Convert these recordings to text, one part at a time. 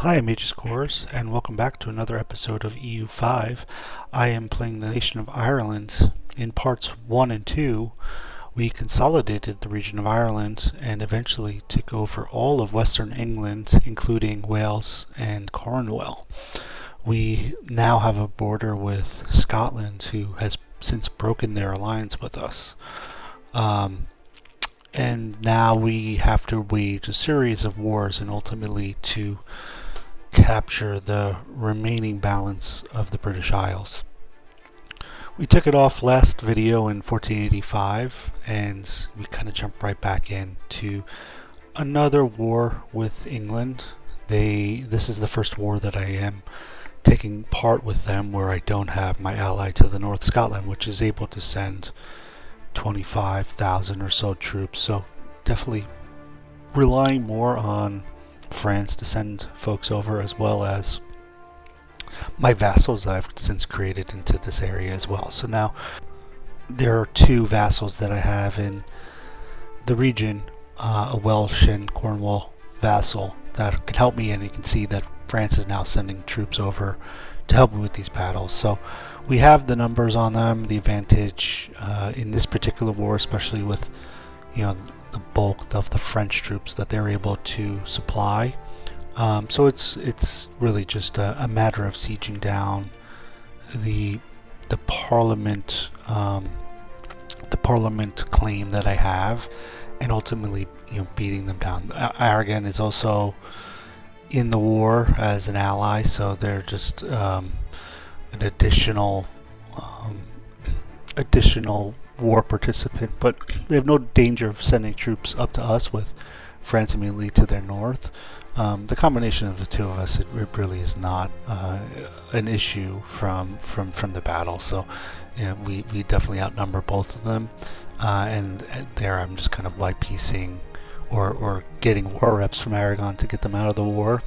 Hi, I'm Aegis Course, and welcome back to another episode of EU5. I am playing the nation of Ireland. In parts 1 and 2, we consolidated the region of Ireland and eventually took over all of Western England, including Wales and Cornwall. We now have a border with Scotland, who has since broken their alliance with us. And now we have to wage a series of wars and ultimately to capture the remaining balance of the British Isles. We took it off last video in 1485 and we kind of jumped right back into another war with England. This is the first war that I am taking part with them where I don't have my ally to the north, Scotland, which is able to send 25,000 or so troops. So definitely relying more on France to send folks over, as well as my vassals I've since created into this area as well. So now there are two vassals that I have in the region, a Welsh and Cornwall vassal that can help me, and you can see that France is now sending troops over to help me with these battles. So we have the numbers on them, the advantage in this particular war, especially with the bulk of the French troops that they're able to supply. So it's really just a matter of sieging down the parliament claim that I have, and ultimately beating them down. Aragon is also in the war as an ally, so they're just an additional war participant, but they have no danger of sending troops up to us with France immediately to their north. The combination of the two of us, it really is not an issue from the battle. So we definitely outnumber both of them, and there I'm just kind of white piecing or getting war reps from Aragon to get them out of the war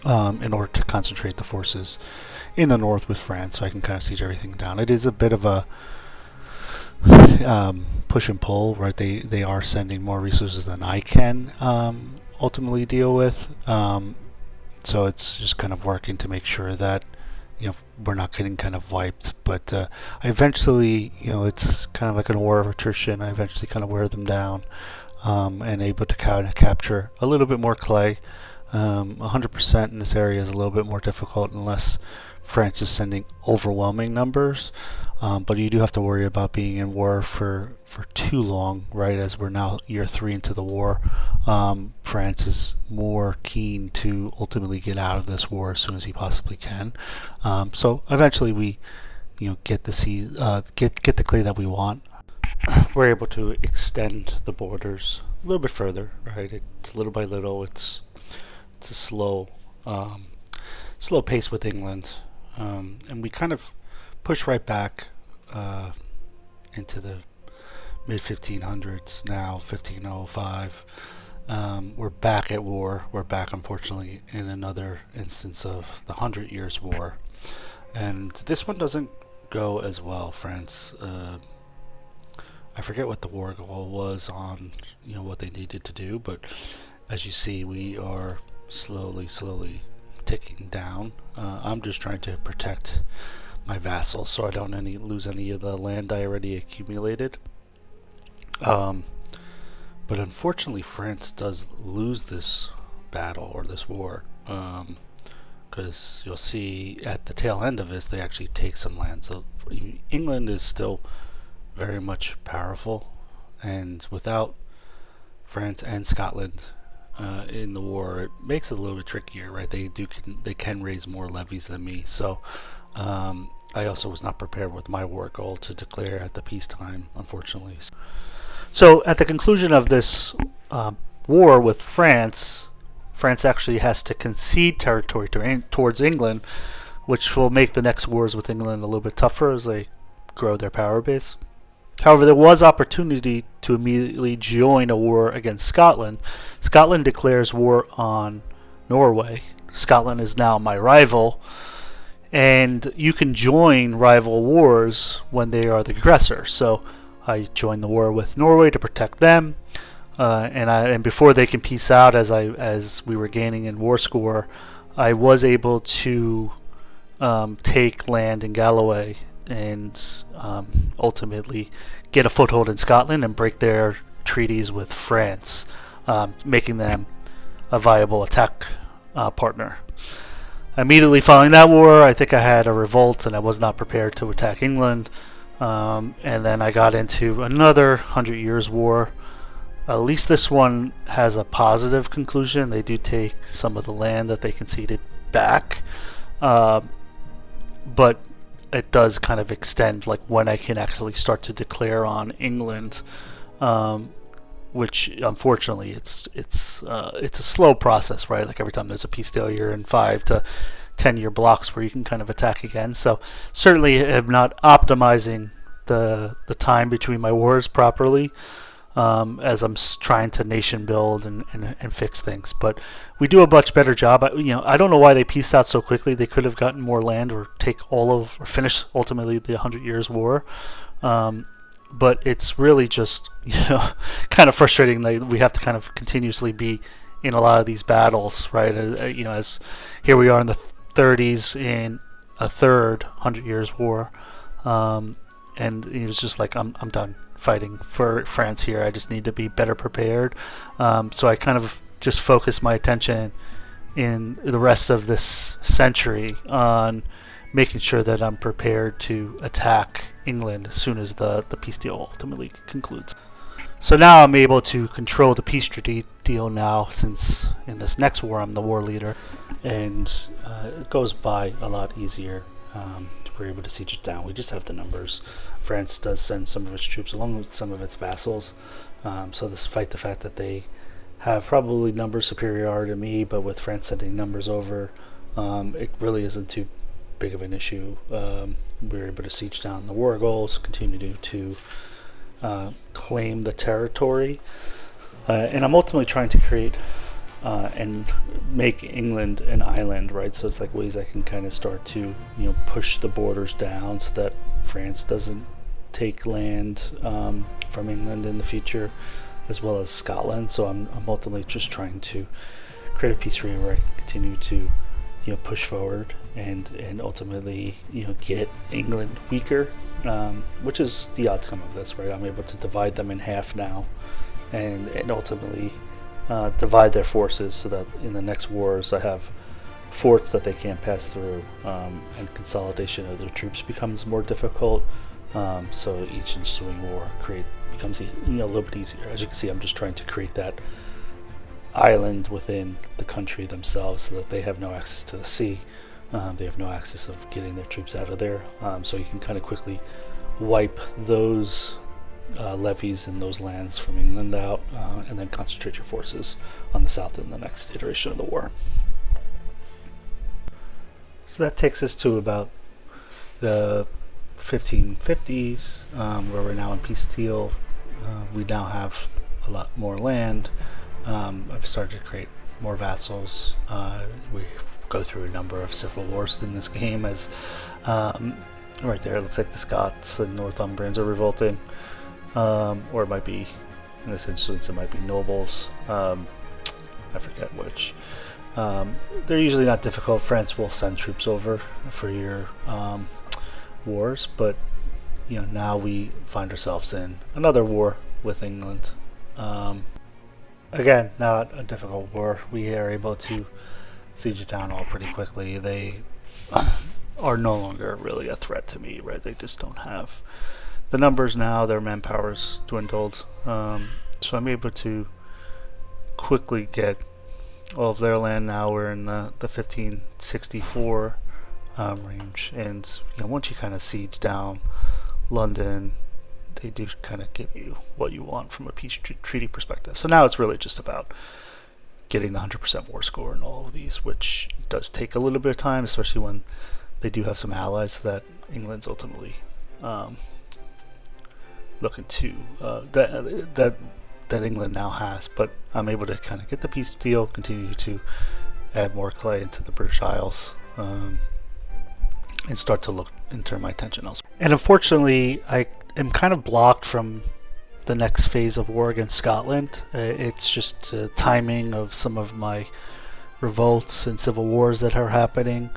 in order to concentrate the forces in the north with France, so I can kind of siege everything down. It is a bit of a push and pull, right? They are sending more resources than I can ultimately deal with, so it's just kind of working to make sure that we're not getting kind of wiped. But I eventually, it's kind of like a war of attrition. I eventually kind of wear them down and able to kind of capture a little bit more clay. 100% in this area is a little bit more difficult unless France is sending overwhelming numbers. But you do have to worry about being in war for too long, right? As we're now year 3 into the war, France is more keen to ultimately get out of this war as soon as he possibly can. So eventually, we, get the clay that we want. We're able to extend the borders a little bit further, right? It's little by little. It's a slow pace with England, and we kind of push right back into the mid 1500s now, 1505. We're back at war. We're back, unfortunately, in another instance of the 100 Years' War. And this one doesn't go as well, France. I forget what the war goal was on, what they needed to do, but as you see, we are slowly ticking down. I'm just trying to protect my vassals so I don't lose any of the land I already accumulated. But unfortunately, France does lose this battle or this war, because you'll see at the tail end of this they actually take some land. So England is still very much powerful, and without France and Scotland in the war, it makes it a little bit trickier, right? They can raise more levies than me. So I also was not prepared with my war goal to declare at the peacetime, unfortunately. So at the conclusion of this war with France, France actually has to concede territory towards England, which will make the next wars with England a little bit tougher as they grow their power base. However, there was opportunity to immediately join a war against Scotland. Scotland declares war on Norway. Scotland is now my rival, and you can join rival wars when they are the aggressor. So I joined the war with Norway to protect them. and before they can peace out, as we were gaining in war score, I was able to take land in Galloway and ultimately get a foothold in Scotland and break their treaties with France, making them a viable attack partner. Immediately following that war, I think I had a revolt and I was not prepared to attack England. And then I got into another 100 Years' War. At least this one has a positive conclusion. They do take some of the land that they conceded back. But it does kind of extend like when I can actually start to declare on England, which unfortunately it's a slow process, right? Like every time there's a peace deal, you're in 5 to 10-year blocks where you can kind of attack again. So certainly am not optimizing the time between my wars properly, as I'm trying to nation build and fix things. But we do a much better job. I don't know why they pieced out so quickly. They could have gotten more land or finish ultimately the 100 Years' War. But it's really just kind of frustrating that we have to kind of continuously be in a lot of these battles, right? As here we are in the 30s in a third 100 Years' War, and it was just like I'm done fighting for France here. I just need to be better prepared. So I kind of just focused my attention in the rest of this century on making sure that I'm prepared to attack England as soon as the peace deal ultimately concludes. So now I'm able to control the peace treaty deal now, since in this next war I'm the war leader, and it goes by a lot easier. We're able to siege it down. We just have the numbers. France does send some of its troops along with some of its vassals. So despite the fact that they have probably number superiority to me, but with France sending numbers over, it really isn't too big of an issue. We're able to siege down the war goals, continue to claim the territory, and I'm ultimately trying to create and make England an island, right? So it's like ways I can kind of start to push the borders down so that France doesn't take land from England in the future, as well as Scotland. So I'm ultimately just trying to create a peace treaty where I can continue to push forward and ultimately get England weaker, which is the outcome of this, right? I'm able to divide them in half now, and ultimately divide their forces so that in the next wars I have forts that they can't pass through, and consolidation of their troops becomes more difficult. So each ensuing war becomes a little bit easier. As you can see, I'm just trying to create that island within the country themselves so that they have no access to the sea. They have no access of getting their troops out of there. So you can kind of quickly wipe those levies in those lands from England out, and then concentrate your forces on the south in the next iteration of the war. So that takes us to about the 1550s, where we're now in peace deal. We now have a lot more land. I've started to create more vassals. We go through a number of civil wars in this game, as right there it looks like the Scots and Northumbrians are revolting, or it might be, in this instance it might be nobles. I forget which. They're usually not difficult. France will send troops over for your wars, but now we find ourselves in another war with England. Again, not a difficult war. We are able to siege it down all pretty quickly. They are no longer really a threat to me, right? They just don't have the numbers now. Their manpower's dwindled. So I'm able to quickly get all of their land. Now we're in the 1564 range, and once you kind of siege down London, they do kind of give you what you want from a peace treaty perspective. So now it's really just about getting the 100% war score in all of these, which does take a little bit of time, especially when they do have some allies that England's ultimately looking to that England now has. But I'm able to kind of get the peace deal, continue to add more clay into the British Isles, and start to turn my attention elsewhere. And unfortunately, I am kind of blocked from the next phase of war against Scotland. It's just timing of some of my revolts and civil wars that are happening,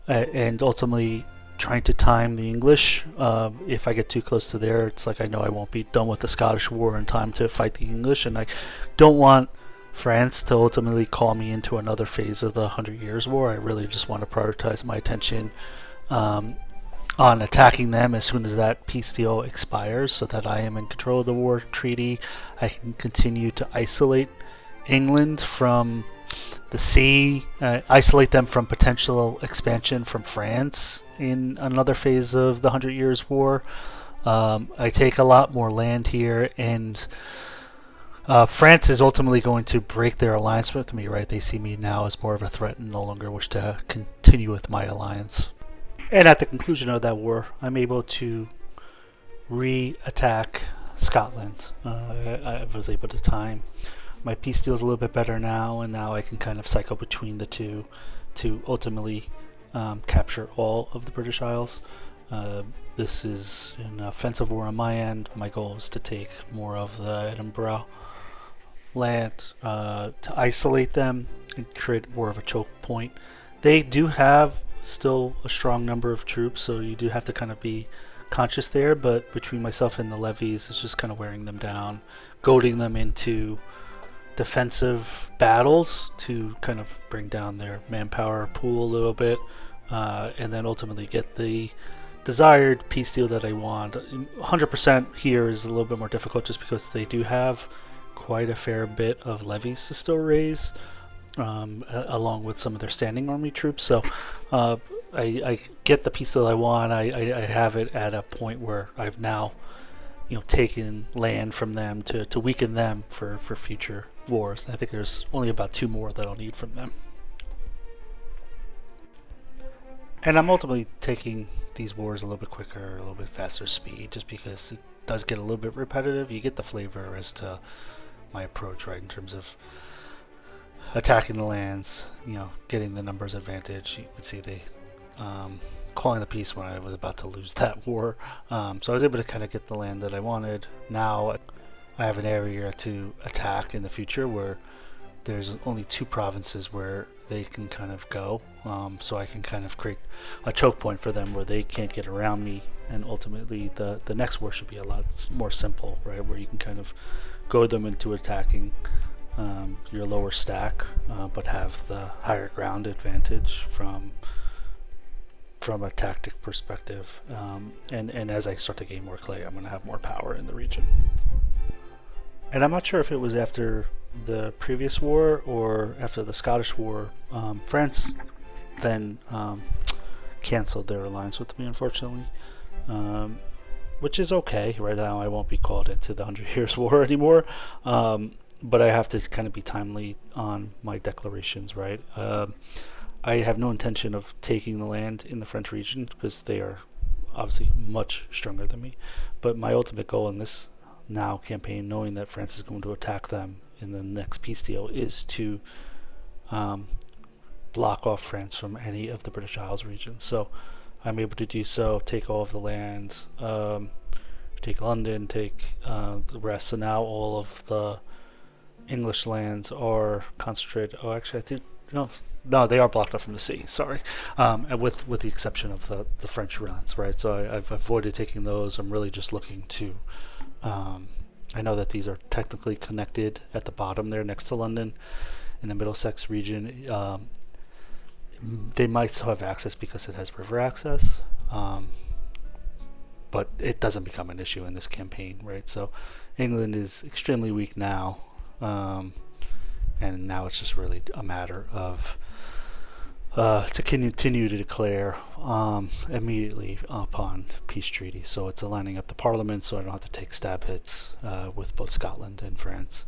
and ultimately trying to time the English. If I get too close to there, it's like I know I won't be done with the Scottish War in time to fight the English, and I don't want France to ultimately call me into another phase of the 100 Years' War. I really just want to prioritize my attention on attacking them as soon as that peace deal expires, so that I am in control of the war treaty. I can continue to isolate England from the sea, isolate them from potential expansion from France in another phase of the 100 Years' War. I take a lot more land here, and France is ultimately going to break their alliance with me, right? They see me now as more of a threat and no longer wish to continue with my alliance. And at the conclusion of that war, I'm able to re-attack Scotland. I was able to time my peace deal is a little bit better now, and now I can kind of cycle between the two to ultimately capture all of the British Isles. This is an offensive war on my end. My goal is to take more of the Edinburgh land, to isolate them and create more of a choke point. They do have still a strong number of troops, so you do have to kind of be conscious there, but between myself and the levies, it's just kind of wearing them down, goading them into defensive battles to kind of bring down their manpower pool a little bit, and then ultimately get the desired peace deal that I want. 100% here is a little bit more difficult just because they do have quite a fair bit of levies to still raise, along with some of their standing army troops. So I get the peace deal I want. I have it at a point where I've now taken land from them to weaken them for future wars. And I think there's only about 2 more that I'll need from them. And I'm ultimately taking these wars a little bit quicker, a little bit faster speed, just because it does get a little bit repetitive. You get the flavor as to my approach, right, in terms of attacking the lands, getting the numbers advantage. You can see they calling the peace when I was about to lose that war. So I was able to kind of get the land that I wanted. Now I have an area to attack in the future where there's only 2 provinces where they can kind of go. So I can kind of create a choke point for them where they can't get around me. And ultimately the next war should be a lot more simple, right? Where you can kind of goad them into attacking your lower stack, but have the higher ground advantage from a tactic perspective. And as I start to gain more clay, I'm going to have more power in the region. And I'm not sure if it was after the previous war or after the Scottish War. France then canceled their alliance with me, unfortunately, which is okay. Right now I won't be called into the 100 Years' War anymore, but I have to kind of be timely on my declarations, right? I have no intention of taking the land in the French region because they are obviously much stronger than me, but my ultimate goal in this now campaign, knowing that France is going to attack them in the next peace deal, is to block off France from any of the British Isles regions. So I'm able to do so, take all of the lands, take London, take the rest. So now all of the English lands are concentrated. Oh, actually, I think no, they are blocked off from the sea. Sorry, and with the exception of the French lands, right? So I've avoided taking those. I'm really just looking to. I know that these are technically connected at the bottom there, next to London, in the Middlesex region. They might still have access because it has river access, but it doesn't become an issue in this campaign, right? So England is extremely weak now, and now it's just really a matter of to continue to declare immediately upon peace treaty. So it's aligning up the parliament, so I don't have to take stab hits with both Scotland and France.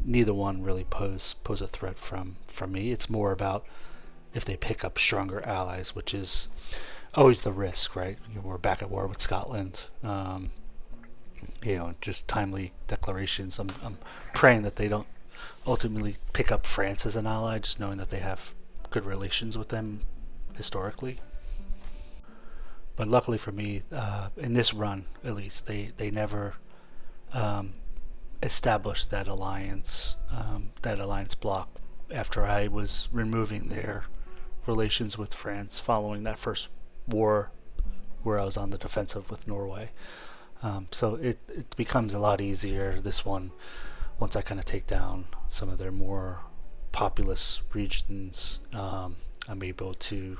Neither one really pose a threat from me. It's more about if they pick up stronger allies, which is always the risk, right? We're back at war with Scotland. Just timely declarations. I'm praying that they don't ultimately pick up France as an ally, just knowing that they have good relations with them historically. But luckily for me, in this run at least, they never establish that alliance block after I was removing their relations with France following that first war where I was on the defensive with Norway. So it becomes a lot easier, this one, once I kind of take down some of their more populous regions. I'm able to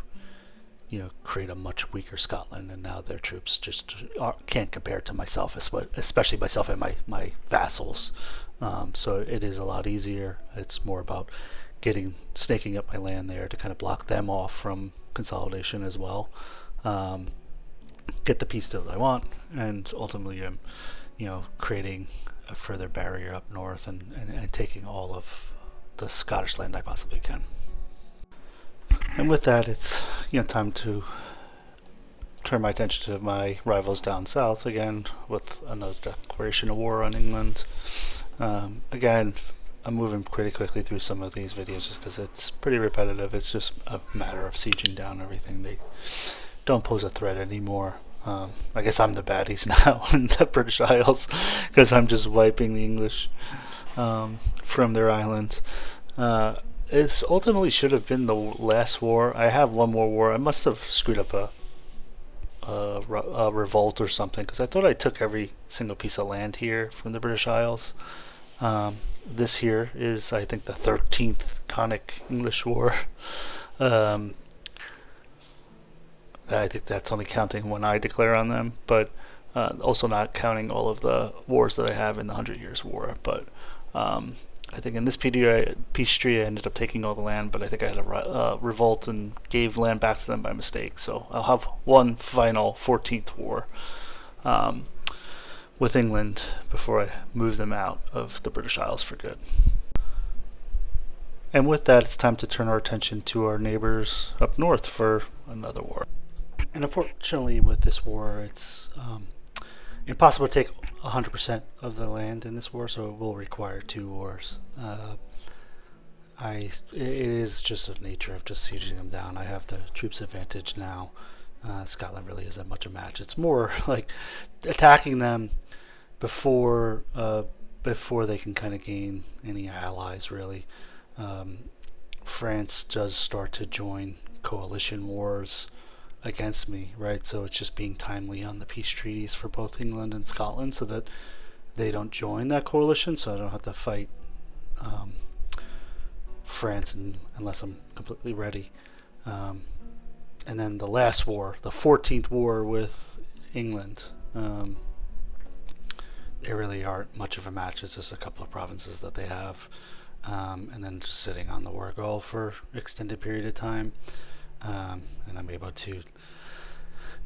create a much weaker Scotland, and now their troops just can't compare to myself, especially myself and my vassals. So it is a lot easier. It's more about snaking up my land there to kind of block them off from consolidation as well. Get the peace deal that I want, and ultimately I'm, creating a further barrier up north and taking all of the Scottish land I possibly can. And with that, it's time to turn my attention to my rivals down south again with another declaration of war on England. Again, I'm moving pretty quickly through some of these videos just because it's pretty repetitive. It's just a matter of sieging down everything. They don't pose a threat anymore. I guess I'm the baddies now in the British Isles because I'm just wiping the English from their islands. It ultimately should have been the last war. I have one more war. I must have screwed up a revolt or something because I thought I took every single piece of land here from the British Isles. This here is, I think, the 13th Conic English War. I think that's only counting when I declare on them, but also not counting all of the wars that I have in the 100 Years' War. But I think in this peace treaty I ended up taking all the land, but I think I had a revolt and gave land back to them by mistake. So I'll have one final 14th war with England before I move them out of the British Isles for good. And with that, it's time to turn our attention to our neighbors up north for another war. And unfortunately, with this war, it's impossible to take 100% of the land in this war, so it will require 2 wars. It is just the nature of just sieging them down. I have the troops advantage now. Scotland really isn't much a match. It's more like attacking them before they can kind of gain any allies, really. France does start to join coalition wars against me, right? So it's just being timely on the peace treaties for both England and Scotland so that they don't join that coalition, so I don't have to fight France unless I'm completely ready. And then the last war, the 14th war with England, they really aren't much of a match. It's just a couple of provinces that they have, and then just sitting on the war goal for extended period of time. And I'm able to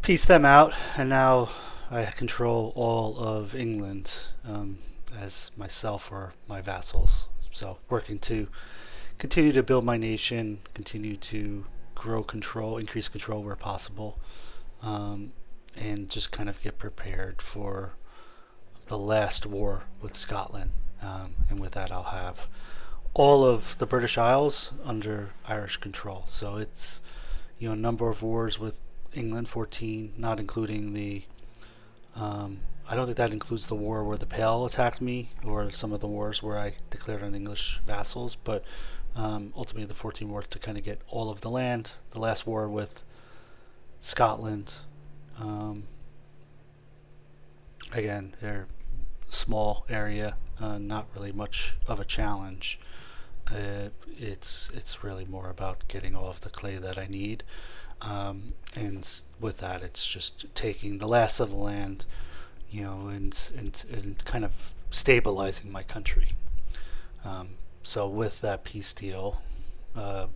piece them out, and now I control all of England as myself or my vassals. So working to continue to build my nation, continue to grow control, increase control where possible, and just kind of get prepared for the last war with Scotland. And with that, I'll have all of the British Isles under Irish control. So it's a number of wars with England, 14, not including the I don't think that includes the war where the Pale attacked me or some of the wars where I declared on English vassals, but ultimately the 14 wars to kind of get all of the land. The last war with Scotland, again, they're small area, not really much of a challenge. It's really more about getting all of the clay that I need, and with that, it's just taking the last of the land, and kind of stabilizing my country. So with that peace deal, as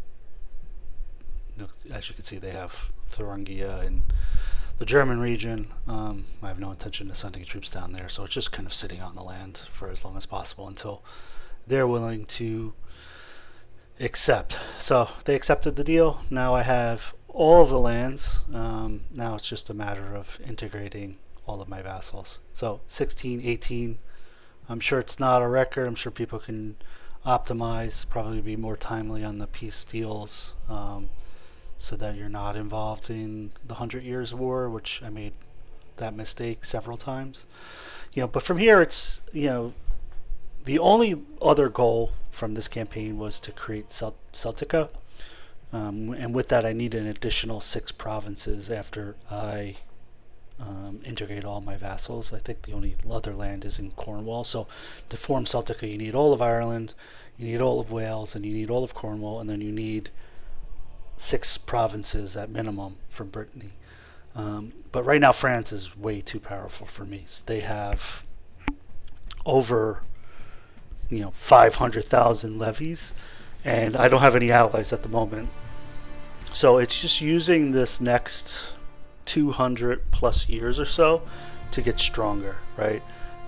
you can see, they have Thuringia in the German region. I have no intention of sending troops down there, so it's just kind of sitting on the land for as long as possible until they're willing to accept. So they accepted the deal. Now I have all of the lands. Now it's just a matter of integrating all of my vassals. So 16, 18. I'm sure it's not a record. I'm sure people can optimize, probably be more timely on the peace deals, so that you're not involved in the 100 Years' War, which I made that mistake several times. But from here, it's the only other goal from this campaign was to create Celtica, and with that, I need an additional 6 provinces after I integrate all my vassals. I think the only other land is in Cornwall. So to form Celtica, you need all of Ireland, you need all of Wales, and you need all of Cornwall, and then you need 6 provinces at minimum for Brittany. But right now, France is way too powerful for me. So they have over 500,000 levies, and I don't have any allies at the moment. So it's just using this next 200 plus years or so to get stronger, right?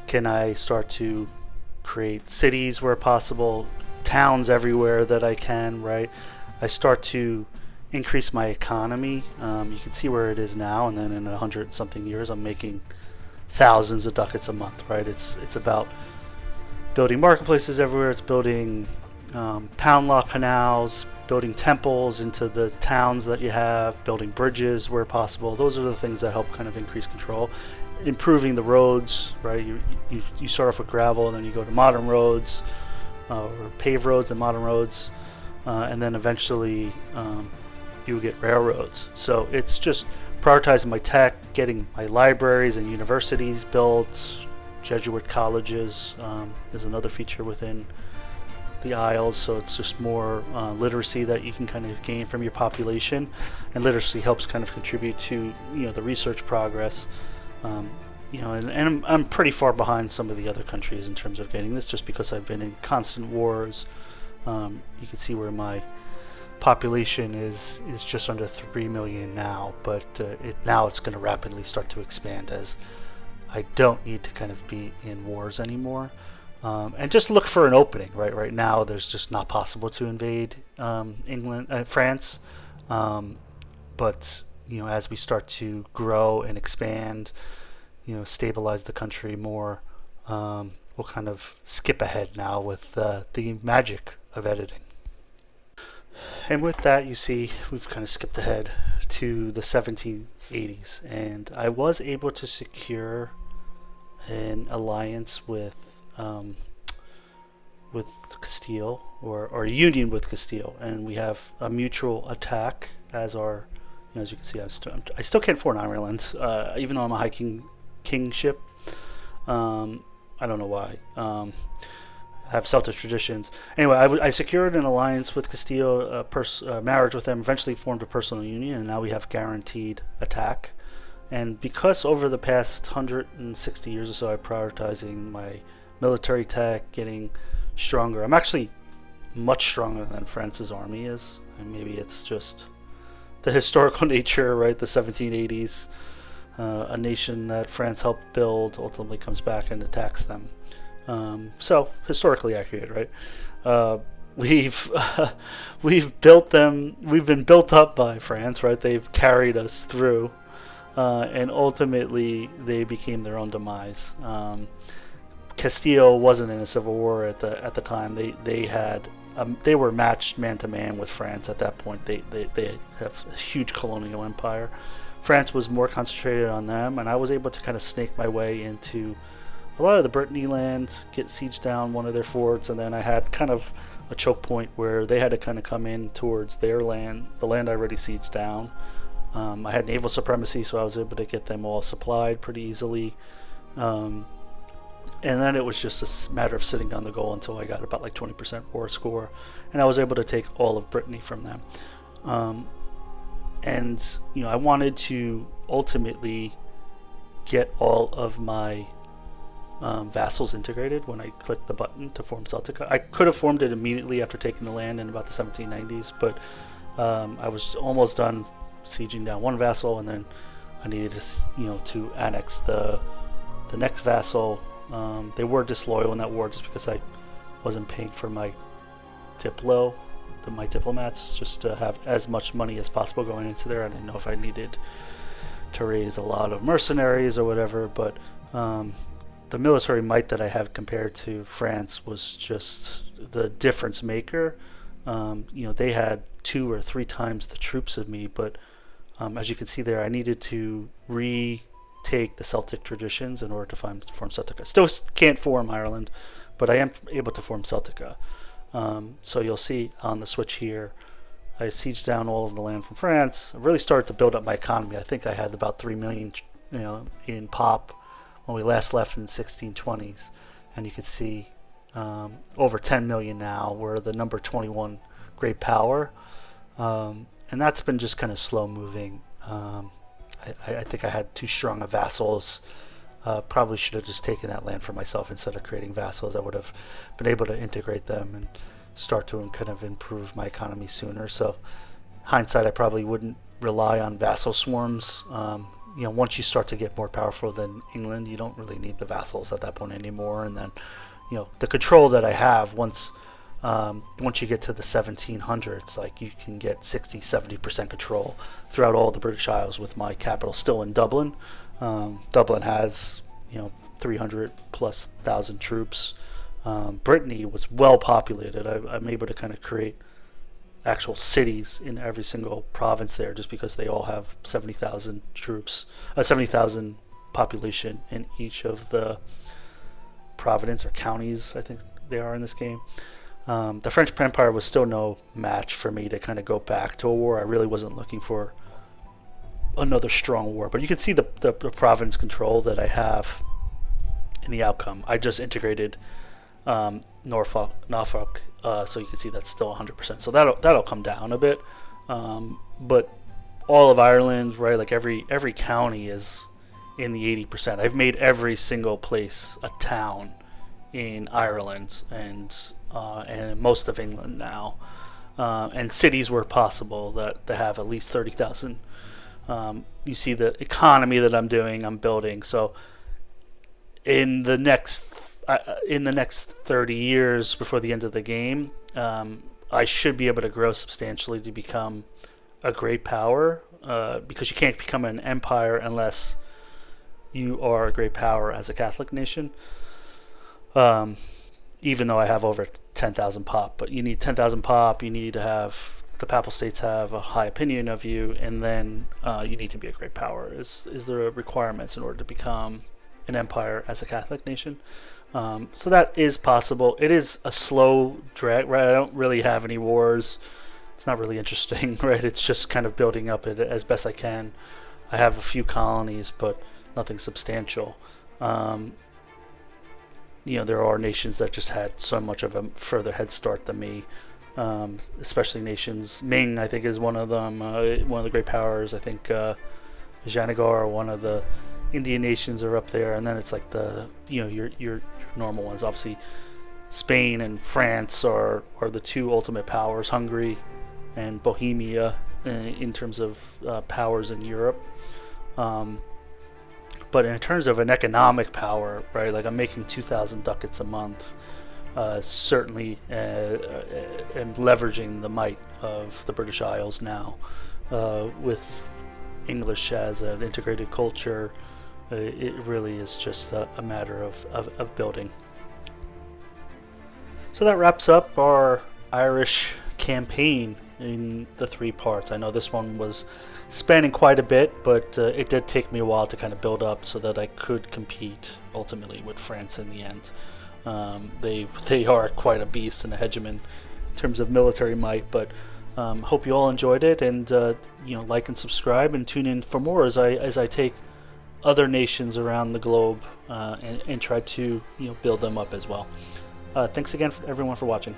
Can I start to create cities where possible, towns everywhere that I can, right? I start to increase my economy. You can see where it is now, and then in 100 something years, I'm making thousands of ducats a month, right? It's about building marketplaces everywhere. It's building pound law canals, building temples into the towns that you have, building bridges where possible. Those are the things that help kind of increase control. Improving the roads, right? You start off with gravel, and then you go to modern roads, or paved roads and modern roads, and then eventually you get railroads. So it's just prioritizing my tech, getting my libraries and universities built, Jesuit colleges. There's another feature within the Isles, so it's just more literacy that you can kind of gain from your population, and literacy helps kind of contribute to the research progress. And I'm pretty far behind some of the other countries in terms of getting this, just because I've been in constant wars. You can see where my population is just under 3 million now, but now it's going to rapidly start to expand as I don't need to kind of be in wars anymore. And just look for an opening, right? Right now, there's just not possible to invade France. But as we start to grow and expand, stabilize the country more, we'll kind of skip ahead now with the magic of editing. And with that, you see, we've kind of skipped ahead to the 1780s, and I was able to secure an alliance with Castile, or a union with Castile, and we have a mutual attack as our, as you can see, I still can't afford Ireland, even though I'm a high kingship. I don't know why. Have Celtic traditions. Anyway, I secured an alliance with Castile, marriage with them, eventually formed a personal union, and now we have guaranteed attack. And because over the past 160 years or so, I'm prioritizing my military tech, getting stronger. I'm actually much stronger than France's army is, and maybe it's just the historical nature, right? The 1780s, a nation that France helped build ultimately comes back and attacks them. So historically accurate, right? We've built them. We've been built up by France, right? They've carried us through, and ultimately they became their own demise. Castile wasn't in a civil war at the time. They were matched man to man with France at that point. They have a huge colonial empire. France was more concentrated on them, and I was able to kind of snake my way into a lot of the Brittany land, get siege down one of their forts, and then I had kind of a choke point where they had to kind of come in towards their land, the land I already sieged down. I had naval supremacy, so I was able to get them all supplied pretty easily. And then it was just a matter of sitting down the goal until I got about like 20% war score, and I was able to take all of Brittany from them. And I wanted to ultimately get all of my vassals integrated when I clicked the button to form Celtica. I could have formed it immediately after taking the land in about the 1790s, but I was almost done sieging down one vassal, and then I needed to annex the next vassal. They were disloyal in that war just because I wasn't paying for my diplomats, just to have as much money as possible going into there. I didn't know if I needed to raise a lot of mercenaries or whatever, but the military might that I have compared to France was just the difference maker. They had 2 or 3 times the troops of me, but as you can see there, I needed to take the Celtic traditions in order to form Celtica. Still can't form Ireland, but I am able to form Celtica. So you'll see on the switch here, I sieged down all of the land from France. I really started to build up my economy. I think I had about 3 million, in pop when we last left in the 1620s, and you can see over 10 million now. We're the number 21 great power, and that's been just kind of slow moving. I think I had too strong of vassals. Probably should have just taken that land for myself instead of creating vassals. I would have been able to integrate them and start to kind of improve my economy sooner. So, hindsight, I probably wouldn't rely on vassal swarms. Once you start to get more powerful than England, you don't really need the vassals at that point anymore. And then, the control that I have once you get to the 1700s, like you can get 60-70% control throughout all the British Isles with my capital still in Dublin. Dublin has 300,000+ troops. Brittany was well populated. I'm able to kind of create actual cities in every single province there, just because they all have 70,000 troops, 70,000 population in each of the province or counties, I think they are in this game. The French Empire was still no match for me to kind of go back to a war. I really wasn't looking for another strong war, but you can see the province control that I have in the outcome. I just integrated Norfolk, so you can see that's still 100%. So that'll come down a bit, but all of Ireland, right? Like every county is in the 80%. I've made every single place a town in Ireland and most of England now, and cities where possible that have at least 30,000. You see the economy that I'm building. So in the next 30 years before the end of the game, I should be able to grow substantially to become a great power, because you can't become an empire unless you are a great power as a Catholic nation. Even though I have over 10,000 pop, but you need 10,000 pop. You need to have the Papal States have a high opinion of you, and then you need to be a great power. Is there requirements in order to become an empire as a Catholic nation? So that is possible. It is a slow drag, right? I don't really have any wars. It's not really interesting, right? It's just kind of building up it as best I can. I have a few colonies, but nothing substantial. There are nations that just had so much of a further head start than me, especially nations. Ming, I think, is one of them, one of the great powers. I think Janagar, one of the Indian nations, are up there, and then it's like your normal ones. Obviously, Spain and France are the two ultimate powers. Hungary and Bohemia in terms of powers in Europe. But in terms of an economic power, right, like I'm making 2,000 ducats a month, certainly am leveraging the might of the British Isles now, with English as an integrated culture. It really is just a matter of building. So that wraps up our Irish campaign in the 3 parts. I know this one was spanning quite a bit, but it did take me a while to kind of build up so that I could compete ultimately with France in the end. They are quite a beast and a hegemon in terms of military might, but hope you all enjoyed it, and like and subscribe and tune in for more as I take other nations around the globe and try to build them up as well. Thanks again everyone for watching.